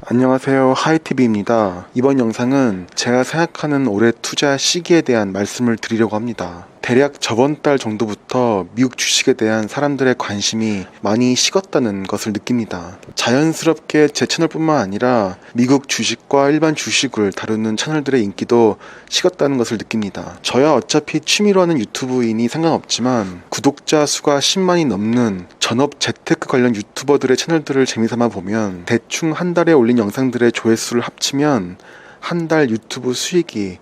안녕하세요, 하이티비입니다. 이번 영상은 제가 생각하는 올해 투자 시기에 대한 말씀을 드리려고 합니다. 대략 저번 달 정도부터 미국 주식에 대한 사람들의 관심이 많이 식었다는 것을 느낍니다. 자연스럽게 제 채널뿐만 아니라 미국 주식과 일반 주식을 다루는 채널들의 인기도 식었다는 것을 느낍니다. 저야 어차피 취미로 하는 유튜브이니 상관없지만 구독자 수가 10만이 넘는 전업 재테크 관련 유튜버들의 채널들을 재미삼아 보면 대충 한 달에 올린 영상들의 조회수를 합치면 한 달 유튜브 수익이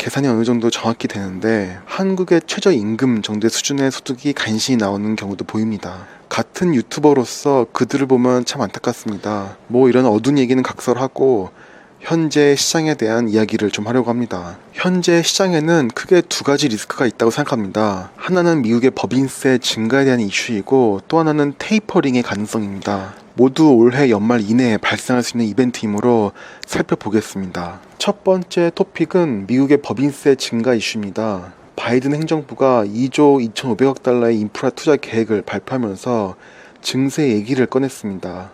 계산이 어느 정도 정확히 되는데 한국의 최저임금 정도의 수준의 소득이 간신히 나오는 경우도 보입니다. 같은 유튜버로서 그들을 보면 참 안타깝습니다. 이런 어두운 얘기는 각설하고 현재 시장에 대한 이야기를 좀 하려고 합니다. 현재 시장에는 크게 두 가지 리스크가 있다고 생각합니다. 하나는 미국의 법인세 증가에 대한 이슈이고 또 하나는 테이퍼링의 가능성입니다. 모두 올해 연말 이내에 발생할 수 있는 이벤트이므로 살펴보겠습니다. 첫 번째 토픽은 미국의 법인세 증가 이슈입니다. 바이든 행정부가 2조 2,500억 달러의 인프라 투자 계획을 발표하면서 증세 얘기를 꺼냈습니다.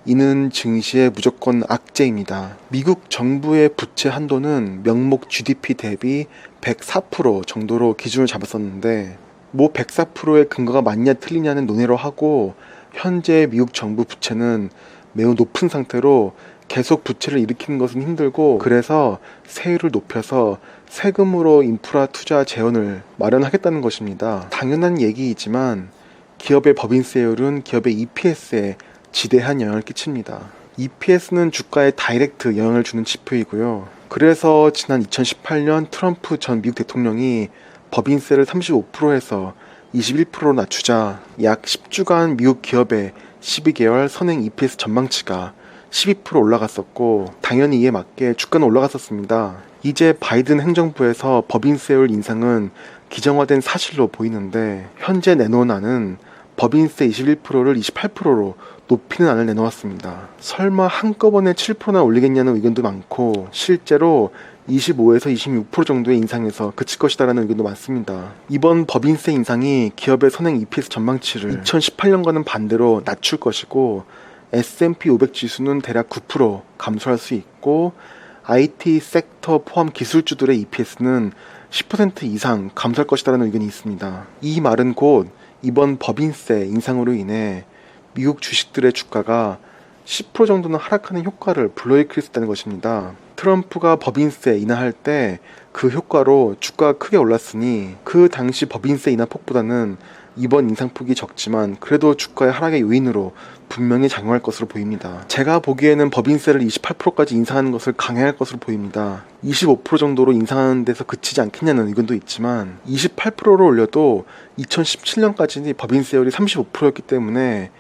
이는 증시의 무조건 악재입니다. 미국 정부의 부채 한도는 명목 GDP 대비 104% 정도로 기준을 잡았었는데 104%의 근거가 맞냐 틀리냐는 논의로 하고 현재 미국 정부 부채는 매우 높은 상태로 계속 부채를 일으키는 것은 힘들고 그래서 세율을 높여서 세금으로 인프라 투자 재원을 마련하겠다는 것입니다. 당연한 얘기이지만 기업의 법인세율은 기업의 EPS에 지대한 영향을 끼칩니다. EPS는 주가에 다이렉트 영향을 주는 지표이고요. 그래서 지난 2018년 트럼프 전 미국 대통령이 법인세를 35%에서 21%로 낮추자 약 10주간 미국 기업의 12개월 선행 EPS 전망치가 12% 올라갔었고 당연히 이에 맞게 주가는 올라갔었습니다. 이제 바이든 행정부에서 법인세율 인상은 기정화된 사실로 보이는데 현재 내놓은 안은 법인세 21%를 28%로 높이는 안을 내놓았습니다. 설마 한꺼번에 7%나 올리겠냐는 의견도 많고 실제로 25에서 26% 정도의 인상에서 그칠 것이다라는 의견도 많습니다. 이번 법인세 인상이 기업의 선행 EPS 전망치를 2018년과는 반대로 낮출 것이고 S&P 500 지수는 대략 9% 감소할 수 있고 IT 섹터 포함 기술주들의 EPS는 10% 이상 감소할 것이다라는 의견이 있습니다. 이 말은 곧 이번 법인세 인상으로 인해 미국 주식들의 주가가 10% 정도는 하락하는 효과를 불러일으킬 수 있다는 것입니다. 트럼프가 법인세 인하할 때 그 효과로 주가가 크게 올랐으니 그 당시 법인세 인하 폭보다는 이번 인상폭이 적지만 그래도 주가의 하락의 요인으로 분명히 작용할 것으로 보입니다. 제가 보기에는 법인세를 28%까지 인상하는 것을 강행할 것으로 보입니다. 25% 정도로 인상하는 데서 그치지 않겠냐는 의견도 있지만 28%로 올려도 2017년까지는 법인세율이 35%였기 때문에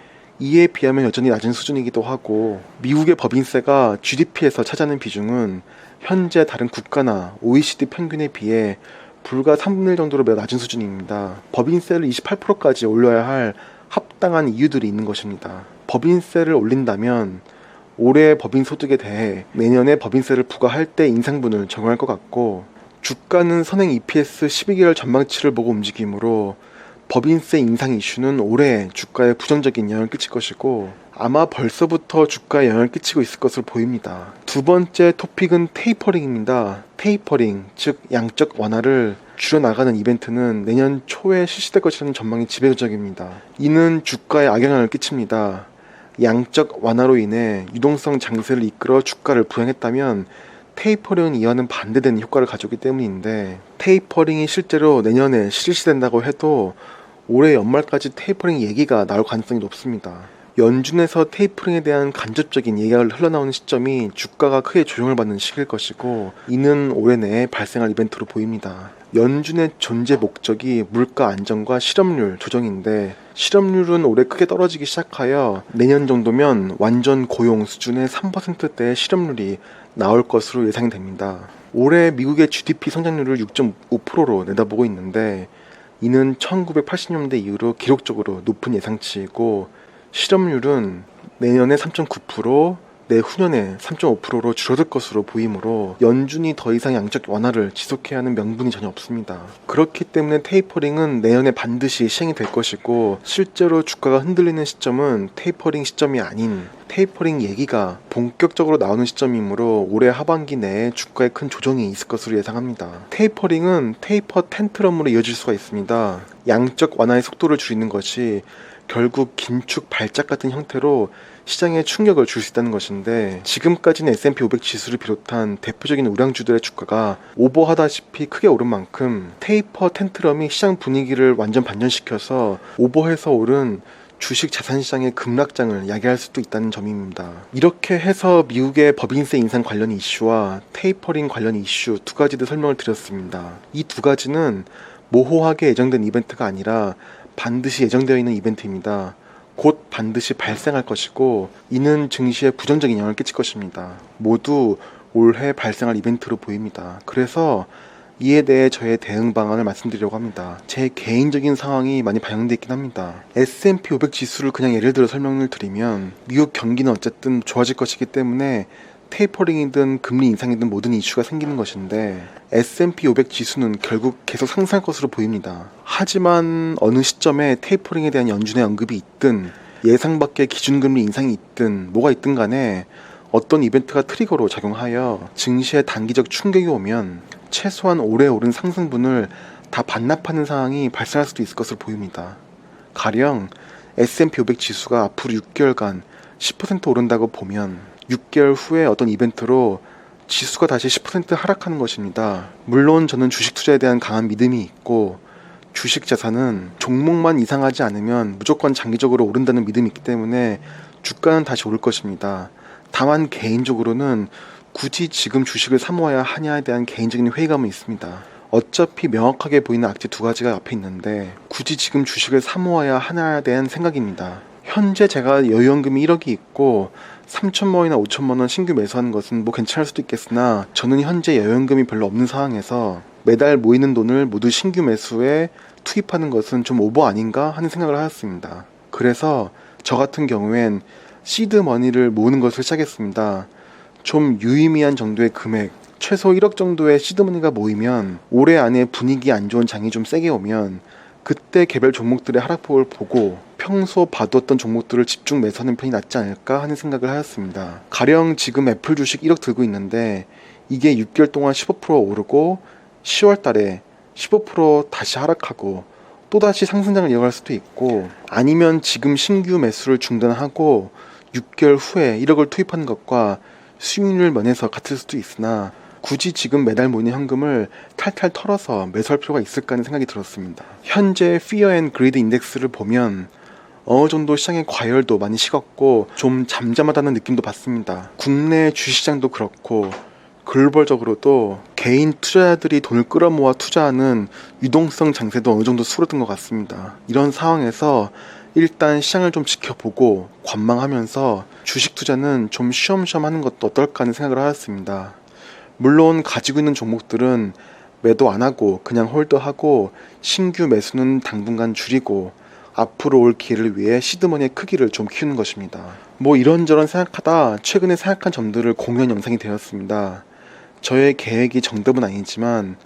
이에 비하면 여전히 낮은 수준이기도 하고 미국의 법인세가 GDP에서 차지하는 비중은 현재 다른 국가나 OECD 평균에 비해 불과 3분의 1 정도로 매우 낮은 수준입니다. 법인세를 28%까지 올려야 할 합당한 이유들이 있는 것입니다. 법인세를 올린다면 올해 법인 소득에 대해 내년에 법인세를 부과할 때 인상분을 적용할 것 같고 주가는 선행 EPS 12개월 전망치를 보고 움직이므로 법인세 인상 이슈는 올해 주가에 부정적인 영향을 끼칠 것이고 아마 벌써부터 주가에 영향을 끼치고 있을 것으로 보입니다. 두 번째 토픽은 테이퍼링입니다. 테이퍼링, 즉 양적 완화를 줄여나가는 이벤트는 내년 초에 실시될 것이라는 전망이 지배적입니다. 이는 주가에 악영향을 끼칩니다. 양적 완화로 인해 유동성 장세를 이끌어 주가를 부양했다면 테이퍼링은 이와는 반대되는 효과를 가져오기 때문인데 테이퍼링이 실제로 내년에 실시된다고 해도 올해 연말까지 테이퍼링 얘기가 나올 가능성이 높습니다. 연준에서 테이퍼링에 대한 간접적인 얘기가 흘러나오는 시점이 주가가 크게 조정을 받는 시기일 것이고 이는 올해 내에 발생할 이벤트로 보입니다. 연준의 존재 목적이 물가 안정과 실업률 조정인데 실업률은 올해 크게 떨어지기 시작하여 내년 정도면 완전 고용 수준의 3%대의 실업률이 나올 것으로 예상이 됩니다. 올해 미국의 GDP 성장률을 6.5%로 내다보고 있는데 이는 1980년대 이후로 기록적으로 높은 예상치이고 실업률은 내년에 3.9%, 내후년에 3.5%로 줄어들 것으로 보이므로 연준이 더 이상 양적 완화를 지속해야 하는 명분이 전혀 없습니다. 그렇기 때문에 테이퍼링은 내년에 반드시 시행이 될 것이고, 실제로 주가가 흔들리는 시점은 테이퍼링 시점이 아닌 테이퍼링 얘기가 본격적으로 나오는 시점이므로 올해 하반기 내에 주가에 큰 조정이 있을 것으로 예상합니다. 테이퍼링은 테이퍼 텐트럼으로 이어질 수가 있습니다. 양적 완화의 속도를 줄이는 것이 결국 긴축 발작 같은 형태로 시장에 충격을 줄 수 있다는 것인데, 지금까지는 S&P 500 지수를 비롯한 대표적인 우량주들의 주가가 오버하다시피 크게 오른 만큼 테이퍼 텐트럼이 시장 분위기를 완전 반전시켜서 오버해서 오른 주식 자산시장의 급락장을 야기할 수도 있다는 점입니다. 이렇게 해서 미국의 법인세 인상 관련 이슈와 테이퍼링 관련 이슈 두 가지도 설명을 드렸습니다. 이 두 가지는 모호하게 예정된 이벤트가 아니라 반드시 예정되어 있는 이벤트입니다. 곧 반드시 발생할 것이고, 이는 증시에 부정적인 영향을 끼칠 것입니다. 모두 올해 발생할 이벤트로 보입니다. 그래서 이에 대해 저의 대응 방안을 말씀드리려고 합니다. 제 개인적인 상황이 많이 반영되어 있긴 합니다. S&P 500 지수를 그냥 예를 들어 설명을 드리면, 미국 경기는 어쨌든 좋아질 것이기 때문에 테이퍼링이든 금리 인상이든 모든 이슈가 생기는 것인데, S&P 500 지수는 결국 계속 상승할 것으로 보입니다. 하지만 어느 시점에 테이퍼링에 대한 연준의 언급이 있든 예상 밖의 기준금리 인상이 있든 뭐가 있든 간에 어떤 이벤트가 트리거로 작용하여 증시에 단기적 충격이 오면 최소한 올해 오른 상승분을 다 반납하는 상황이 발생할 수도 있을 것으로 보입니다. 가령 S&P 500 지수가 앞으로 6개월간 10% 오른다고 보면 6개월 후에 어떤 이벤트로 지수가 다시 10% 하락하는 것입니다. 물론 저는 주식 투자에 대한 강한 믿음이 있고, 주식 자산은 종목만 이상하지 않으면 무조건 장기적으로 오른다는 믿음이 있기 때문에 주가는 다시 오를 것입니다. 다만 개인적으로는 굳이 지금 주식을 사 모아야 하냐에 대한 개인적인 회의감은 있습니다. 어차피 명확하게 보이는 악재 두 가지가 앞에 있는데 굳이 지금 주식을 사 모아야 하냐에 대한 생각입니다. 현재 제가 여유현금이 1억이 있고 3천만 원이나 5천만 원 신규 매수하는 것은 뭐 괜찮을 수도 있겠으나, 저는 현재 여유현금이 별로 없는 상황에서 매달 모이는 돈을 모두 신규 매수에 투입하는 것은 좀 오버 아닌가 하는 생각을 하였습니다. 그래서 저 같은 경우엔 시드 머니를 모으는 것을 시작했습니다. 좀 유의미한 정도의 금액, 최소 1억 정도의 시드 머니가 모이면 올해 안에 분위기 안 좋은 장이 좀 세게 오면 그때 개별 종목들의 하락폭을 보고 평소 봐뒀던 종목들을 집중 매수하는 편이 낫지 않을까 하는 생각을 하였습니다. 가령 지금 애플 주식 1억 들고 있는데 이게 6개월 동안 15% 오르고 10월 달에 15% 다시 하락하고 또다시 상승장을 이어갈 수도 있고, 아니면 지금 신규 매수를 중단하고 6개월 후에 1억을 투입하는 것과 수익률 면에서 같을 수도 있으나, 굳이 지금 매달 모이는 현금을 탈탈 털어서 매수할 필요가 있을까 하는 생각이 들었습니다. 현재 Fear and Greed 인덱스를 보면 어느 정도 시장의 과열도 많이 식었고 좀 잠잠하다는 느낌도 받습니다. 국내 주식시장도 그렇고 글로벌적으로도 개인 투자자들이 돈을 끌어모아 투자하는 유동성 장세도 어느 정도 수그러든 것 같습니다. 이런 상황에서 일단 시장을 좀 지켜보고 관망하면서 주식 투자는 좀 쉬엄쉬엄 하는 것도 어떨까 하는 생각을 하였습니다. 물론 가지고 있는 종목들은 매도 안 하고 그냥 홀드하고 신규 매수는 당분간 줄이고 앞으로 올 기회를 위해 시드머니의 크기를 좀 키우는 것입니다. 뭐 이런저런 생각하다 최근에 생각한 점들을 공유한 영상이 되었습니다. 저의 계획이 정답은 아니지만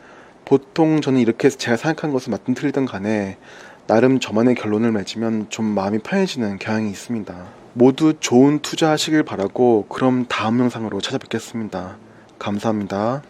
보통 저는 이렇게 해서 제가 생각한 것을 맞든 틀리든 간에 나름 저만의 결론을 맺으면 좀 마음이 편해지는 경향이 있습니다. 모두 좋은 투자하시길 바라고, 그럼 다음 영상으로 찾아뵙겠습니다. 감사합니다.